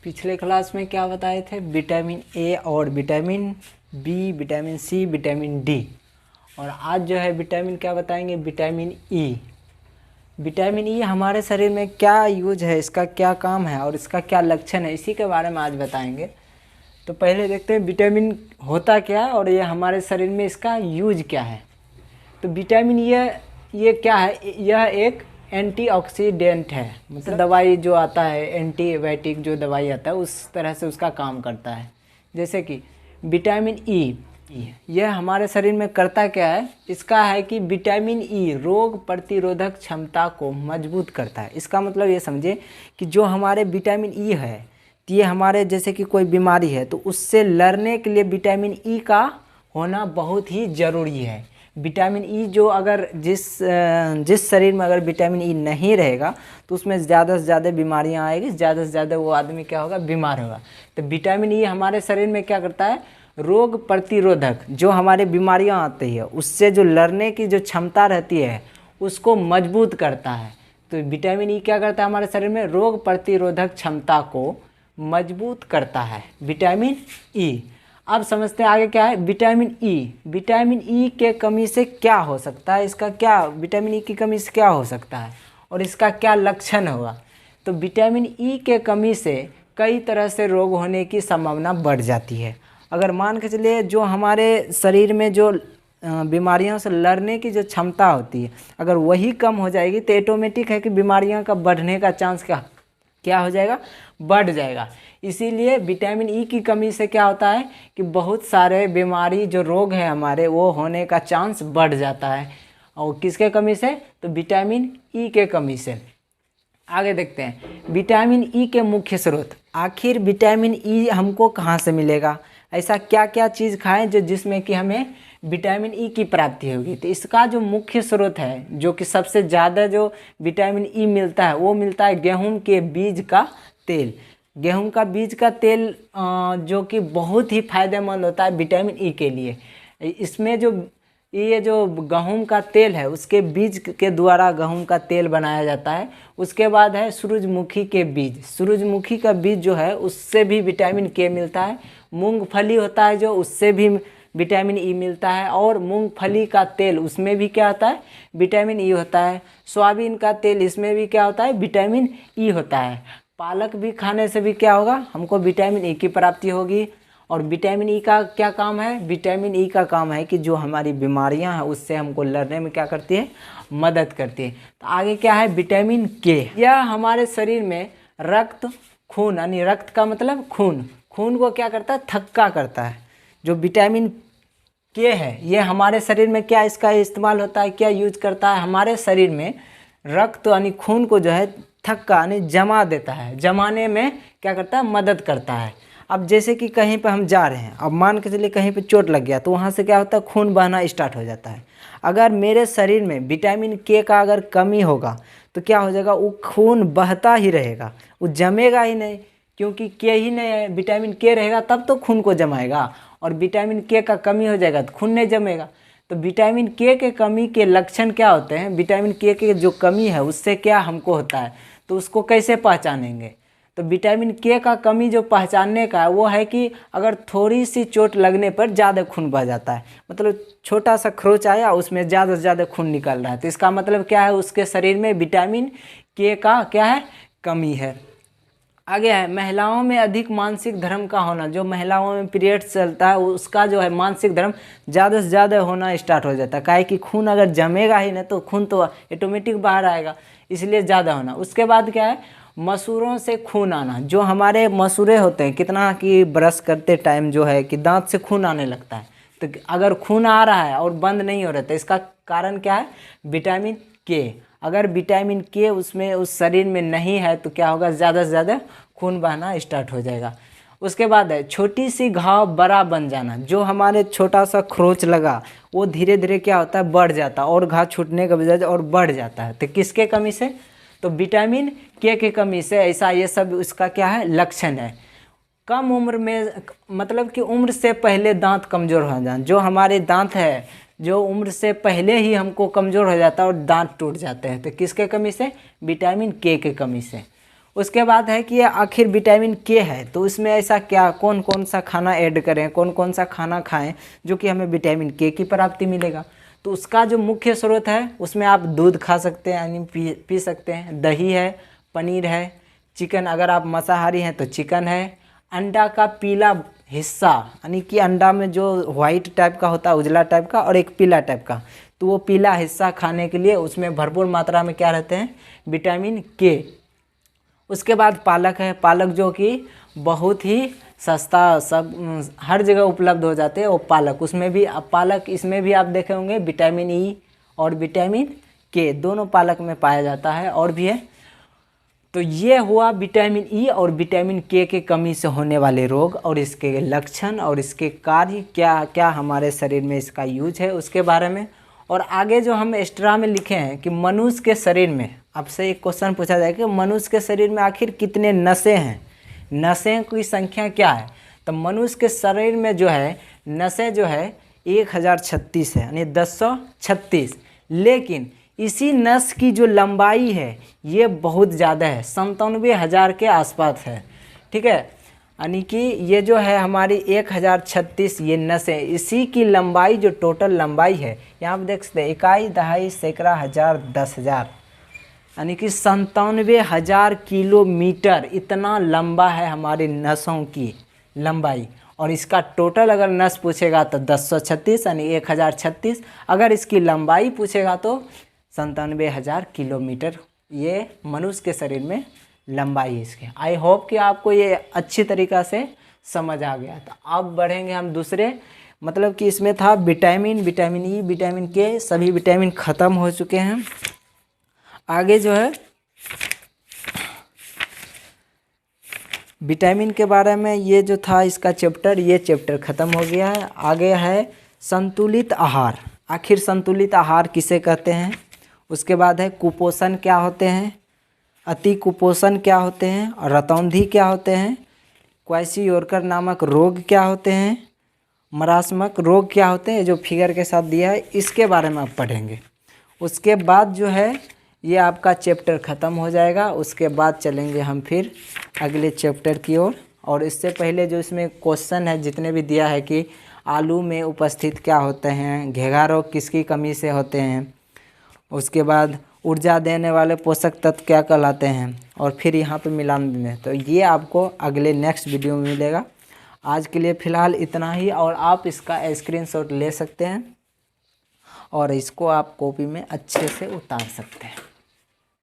पिछले क्लास में क्या बताए थे, विटामिन ए और vitamin B, vitamin C, vitamin D. और आज जो है विटामिन क्या बताएंगे, विटामिन ई। विटामिन ई हमारे शरीर में क्या यूज है, इसका क्या काम है और इसका क्या लक्षण है, इसी के बारे में आज बताएंगे। तो पहले देखते हैं विटामिन होता क्या है और ये हमारे शरीर में इसका यूज क्या है। तो विटामिन ये क्या है, यह एक एंटीऑक्सीडेंट है, मतलब दवाई जो आता है, एंटीबायोटिक जो दवाई आता है उस तरह से उसका काम करता है। जैसे कि विटामिन ई, यह हमारे शरीर में करता क्या है, इसका है कि विटामिन ई रोग प्रतिरोधक क्षमता को मजबूत करता है। इसका मतलब ये समझे कि जो हमारे विटामिन ई है, तो ये हमारे जैसे कि कोई बीमारी है तो उससे लड़ने के लिए विटामिन ई का होना बहुत ही ज़रूरी है। विटामिन ई जो अगर जिस शरीर में अगर विटामिन ई नहीं रहेगा तो उसमें ज़्यादा से ज़्यादा बीमारियां आएगी, ज़्यादा से ज़्यादा वो आदमी क्या होगा, बीमार होगा। तो विटामिन ई हमारे शरीर में क्या करता है, रोग प्रतिरोधक, जो हमारे बीमारियां आती है उससे जो लड़ने की जो क्षमता रहती है उसको मजबूत करता है। तो विटामिन ई क्या करता है, हमारे शरीर में रोग प्रतिरोधक क्षमता को मजबूत करता है, विटामिन ई। अब समझते हैं आगे क्या है, विटामिन ई। विटामिन ई के कमी से क्या हो सकता है, इसका क्या, विटामिन ई की कमी से क्या हो सकता है और इसका क्या लक्षण होगा। तो विटामिन ई के कमी से कई तरह से रोग होने की संभावना बढ़ जाती है। अगर मान के चलिए जो हमारे शरीर में जो बीमारियों से लड़ने की जो क्षमता होती है, अगर वही कम हो जाएगी तो ऑटोमेटिक है कि बीमारियों का बढ़ने का चांस क्या हो जाएगा, बढ़ जाएगा। इसीलिए विटामिन ई की कमी से क्या होता है कि बहुत सारे बीमारी जो रोग हैं हमारे वो होने का चांस बढ़ जाता है। और किसके कमी से, तो विटामिन ई के कमी से। आगे देखते हैं विटामिन ई के मुख्य स्रोत। आखिर विटामिन ई हमको कहाँ से मिलेगा, ऐसा क्या क्या चीज़ खाएं जो जिसमें कि हमें विटामिन ई की प्राप्ति होगी। तो इसका जो मुख्य स्रोत है, जो कि सबसे ज़्यादा जो विटामिन ई मिलता है वो मिलता है गेहूं के बीज का तेल। गेहूं का बीज का तेल जो कि बहुत ही फायदेमंद होता है विटामिन ई के लिए। इसमें जो ये जो गेहूं का तेल है उसके बीज के द्वारा गेहूं का तेल बनाया जाता है। उसके बाद है सूरजमुखी के बीज। सूरजमुखी का बीज जो है उससे भी विटामिन के मिलता है। मूंगफली होता है जो, उससे भी विटामिन ई मिलता है। और मूंगफली का तेल, उसमें भी क्या होता है, विटामिन ई होता है। सोयाबीन का तेल, इसमें भी क्या होता है, विटामिन ई होता है। पालक भी खाने से भी क्या होगा, हमको विटामिन ई की प्राप्ति होगी। और विटामिन ई का क्या काम है, विटामिन ई का काम है कि जो हमारी बीमारियां हैं उससे हमको लड़ने में क्या करती है, मदद करती है। तो आगे क्या है, विटामिन के। यह हमारे शरीर में रक्त, खून, यानी रक्त का मतलब खून, खून को क्या करता है, थक्का करता है। जो विटामिन के है ये हमारे शरीर में क्या इसका इस्तेमाल होता है, क्या यूज करता है, हमारे शरीर में रक्त यानी खून को जो है थक्का यानी जमा देता है, जमाने में क्या करता है, मदद करता है। अब जैसे कि कहीं पर हम जा रहे हैं, अब मान के चलिए कहीं पे चोट लग गया तो वहाँ से क्या होता है, खून बहना स्टार्ट हो जाता है। अगर मेरे शरीर में विटामिन के का अगर कमी होगा तो क्या हो जाएगा, वो खून बहता ही रहेगा, वो जमेगा ही नहीं, क्योंकि के ही नहीं है। विटामिन के रहेगा तब तो खून को जमाएगा, और विटामिन के का कमी हो जाएगा तो खून नहीं जमेगा। तो विटामिन के कमी के लक्षण क्या होते हैं, विटामिन के जो कमी है उससे क्या हमको होता है, तो उसको कैसे पहचानेंगे। तो विटामिन के का कमी जो पहचानने का है वो है कि अगर थोड़ी सी चोट लगने पर ज़्यादा खून बह जाता है, मतलब छोटा सा खरोच आया उसमें ज़्यादा से ज़्यादा खून निकल रहा है, तो इसका मतलब क्या है, उसके शरीर में विटामिन के का क्या है, कमी है। आगे है महिलाओं में अधिक मानसिक धर्म का होना। जो महिलाओं में पीरियड्स चलता है उसका जो है मानसिक धर्म ज़्यादा से ज़्यादा होना स्टार्ट हो जाता है। काहे कि खून अगर जमेगा ही नहीं तो खून तो ऑटोमेटिक बाहर आएगा, इसलिए ज़्यादा होना। उसके बाद क्या है, मसूरों से खून आना। जो हमारे मसूरे होते हैं, कितना कि ब्रश करते टाइम जो है कि दांत से खून आने लगता है, तो अगर खून आ रहा है और बंद नहीं हो रहा तो इसका कारण क्या है, विटामिन के। अगर विटामिन के उसमें उस शरीर में नहीं है तो क्या होगा, ज़्यादा से ज़्यादा खून बहना स्टार्ट हो जाएगा। उसके बाद है छोटी सी घाव बड़ा बन जाना। जो हमारे छोटा सा खरोच लगा वो धीरे धीरे क्या होता है, बढ़ जाता है, और घाव छूटने के बजाय और बढ़ जाता है। तो किसके कमी से, तो विटामिन के की कमी से ऐसा ये सब इसका क्या है, लक्षण है। कम उम्र में, मतलब कि उम्र से पहले दांत कमज़ोर हो जाना। जो हमारे दांत है जो उम्र से पहले ही हमको कमज़ोर हो जाता है और दांत टूट जाते हैं, तो किसके कमी से, विटामिन के कमी से। उसके बाद है कि आखिर विटामिन के है, तो उसमें ऐसा क्या कौन कौन सा खाना ऐड करें, कौन कौन सा खाना खाएं जो कि हमें विटामिन के की प्राप्ति मिलेगा। तो उसका जो मुख्य स्रोत है उसमें आप दूध खा सकते हैं, यानी पी सकते हैं, दही है, पनीर है, चिकन, अगर आप मांसाहारी हैं तो चिकन है, अंडा का पीला हिस्सा, यानी कि अंडा में जो वाइट टाइप का होता है, उजला टाइप का, और एक पीला टाइप का, तो वो पीला हिस्सा खाने के लिए उसमें भरपूर मात्रा में क्या रहते हैं, विटामिन के। उसके बाद पालक है, पालक जो कि बहुत ही सस्ता, सब हर जगह उपलब्ध हो जाते हैं वो पालक, उसमें भी पालक, इसमें भी आप देखे होंगे विटामिन ई और विटामिन के दोनों पालक में पाया जाता है, और भी है। तो ये हुआ विटामिन ई और विटामिन के कमी से होने वाले रोग और इसके लक्षण और इसके कार्य क्या क्या हमारे शरीर में इसका यूज है उसके बारे में। और आगे जो हम एक्स्ट्रा में लिखे हैं कि मनुष्य के शरीर में, आपसे एक क्वेश्चन पूछा जाए कि मनुष्य के शरीर में आखिर कितने नसें हैं, नसें की संख्या क्या है, तो मनुष्य के शरीर में जो है नसें जो है 1036 है, यानी 1036, लेकिन इसी नस की जो लंबाई है ये बहुत ज़्यादा है, 97,000 के आसपास है, ठीक है। यानी कि ये जो है हमारी 1036 ये नसें, इसी की लंबाई जो टोटल लंबाई है, यहाँ आप देख सकते हैं, इकाई, दहाई, सैकड़ा, हज़ार, 10,000, यानी कि 97,000 किलोमीटर इतना लंबा है हमारी नसों की लंबाई। और इसका टोटल अगर नस पूछेगा तो 1036 यानी 1036, अगर इसकी लंबाई पूछेगा तो 97,000 किलोमीटर ये मनुष्य के शरीर में लंबाई है इसके। आई होप कि आपको ये अच्छी तरीक़ा से समझ आ गया। तो अब बढ़ेंगे हम दूसरे, मतलब कि इसमें था विटामिन, विटामिन ई, विटामिन के, सभी विटामिन ख़त्म हो चुके हैं। आगे जो है विटामिन के बारे में ये जो था इसका चैप्टर, ये चैप्टर ख़त्म हो गया है। आगे है संतुलित आहार, आखिर संतुलित आहार किसे कहते हैं। उसके बाद है कुपोषण क्या होते हैं, अति कुपोषण क्या होते हैं, और रतौंधी क्या होते हैं, क्वाइशियोर्कर नामक रोग क्या होते हैं, मरासमक रोग क्या होते हैं, जो फिगर के साथ दिया है इसके बारे में आप पढ़ेंगे। उसके बाद जो है ये आपका चैप्टर ख़त्म हो जाएगा। उसके बाद चलेंगे हम फिर अगले चैप्टर की ओर। और इससे पहले जो इसमें क्वेश्चन है जितने भी दिया है कि आलू में उपस्थित क्या होते हैं, घेघा रोग किसकी कमी से होते हैं, उसके बाद ऊर्जा देने वाले पोषक तत्व क्या कहलाते हैं, और फिर यहाँ पे मिलान में, तो ये आपको अगले नेक्स्ट वीडियो में मिलेगा। आज के लिए फ़िलहाल इतना ही, और आप इसका स्क्रीनशॉट ले सकते हैं और इसको आप कॉपी में अच्छे से उतार सकते हैं।